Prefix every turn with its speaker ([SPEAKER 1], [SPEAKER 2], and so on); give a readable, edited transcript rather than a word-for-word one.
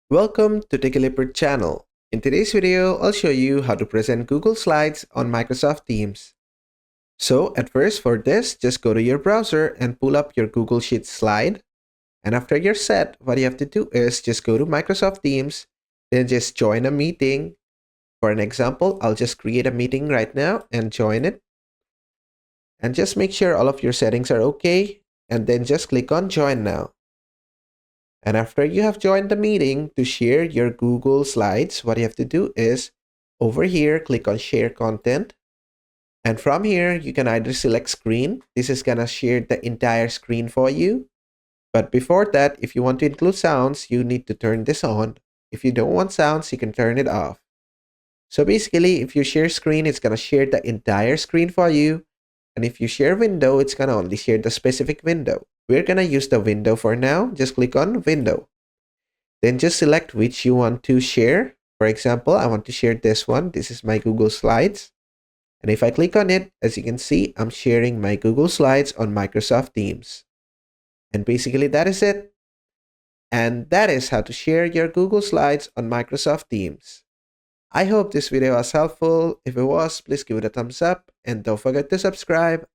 [SPEAKER 1] Welcome to TechLeopard channel. In today's video, I'll show you how to present Google Slides on Microsoft Teams. So at first for this, just go to your browser and pull up your Google Sheets slide. And after you're set, what you have to do is just go to Microsoft Teams, then just join a meeting. For an example, I'll just create a meeting right now and join it. And just make sure all of your settings are okay, and then just click on Join Now. And after you have joined the meeting to share your Google Slides, what you have to do is over here, click on Share Content. And from here, you can either select Screen. This is going to share the entire screen for you. But before that, if you want to include sounds, you need to turn this on. If you don't want sounds, you can turn it off. So basically, if you share screen, it's going to share the entire screen for you. And if you share window, it's going to only share the specific window. We're going to use the window for now. Just click on Window. Then just select which you want to share. For example, I want to share this one. This is my Google Slides. And if I click on it, as you can see, I'm sharing my Google Slides on Microsoft Teams. And basically that is it. And that is how to share your Google Slides on Microsoft Teams. I hope this video was helpful. If it was, please give it a thumbs up and don't forget to subscribe.